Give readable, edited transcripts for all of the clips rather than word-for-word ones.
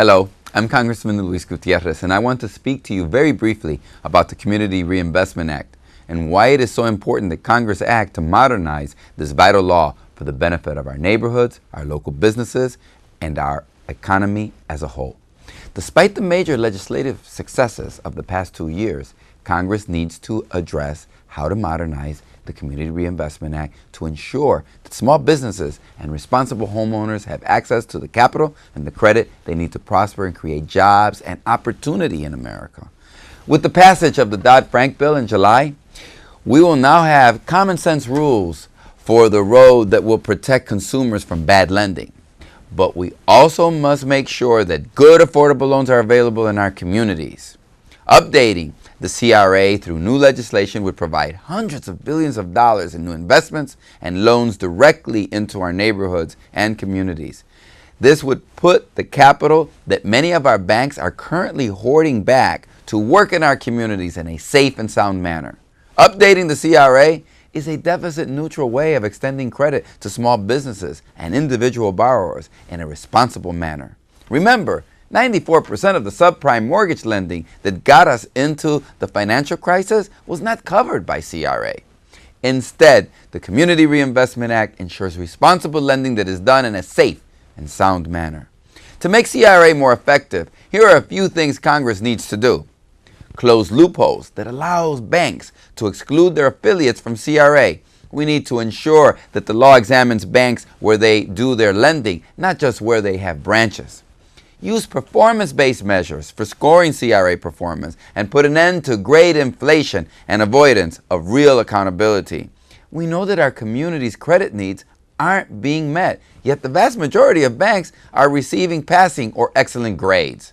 Hello, I'm Congressman Luis Gutierrez, and I want to speak to you very briefly about the Community Reinvestment Act and why it is so important that Congress act to modernize this vital law for the benefit of our neighborhoods, our local businesses, and our economy as a whole. Despite the major legislative successes of the past 2 years, Congress needs to address how to modernize the Community Reinvestment Act to ensure that small businesses and responsible homeowners have access to the capital and the credit they need to prosper and create jobs and opportunity in America. With the passage of the Dodd-Frank bill in July, we will now have common sense rules for the road that will protect consumers from bad lending. But we also must make sure that good affordable loans are available in our communities. Updating the CRA through new legislation would provide hundreds of billions of dollars in new investments and loans directly into our neighborhoods and communities. This would put the capital that many of our banks are currently hoarding back to work in our communities in a safe and sound manner. Updating the CRA is a deficit-neutral way of extending credit to small businesses and individual borrowers in a responsible manner. Remember, 94% of the subprime mortgage lending that got us into the financial crisis was not covered by CRA. Instead, the Community Reinvestment Act ensures responsible lending that is done in a safe and sound manner. To make CRA more effective, here are a few things Congress needs to do. Close loopholes that allows banks to exclude their affiliates from CRA. We need to ensure that the law examines banks where they do their lending, not just where they have branches. Use performance-based measures for scoring CRA performance and put an end to grade inflation and avoidance of real accountability. We know that our community's credit needs aren't being met, yet the vast majority of banks are receiving passing or excellent grades.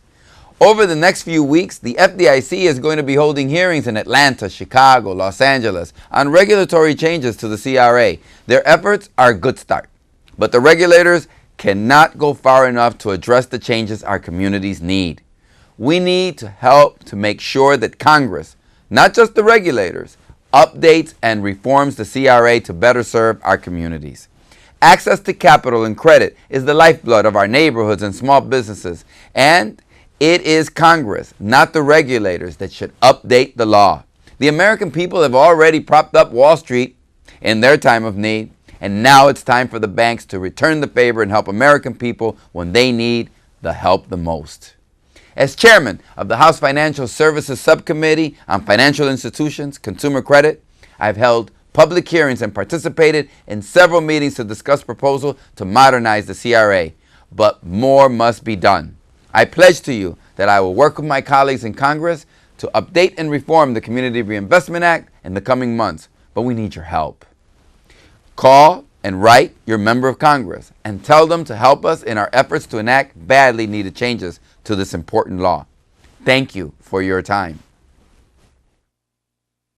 Over the next few weeks, the FDIC is going to be holding hearings in Atlanta, Chicago, Los Angeles on regulatory changes to the CRA. Their efforts are a good start, but the regulators cannot go far enough to address the changes our communities need. We need to help to make sure that Congress, not just the regulators, updates and reforms the CRA to better serve our communities. Access to capital and credit is the lifeblood of our neighborhoods and small businesses, and it is Congress, not the regulators, that should update the law. The American people have already propped up Wall Street in their time of need, and now it's time for the banks to return the favor and help American people when they need the help the most. As chairman of the House Financial Services Subcommittee on Financial Institutions, Consumer Credit, I've held public hearings and participated in several meetings to discuss proposals to modernize the CRA. But more must be done. I pledge to you that I will work with my colleagues in Congress to update and reform the Community Reinvestment Act in the coming months, but we need your help. Call and write your member of Congress and tell them to help us in our efforts to enact badly needed changes to this important law. Thank you for your time.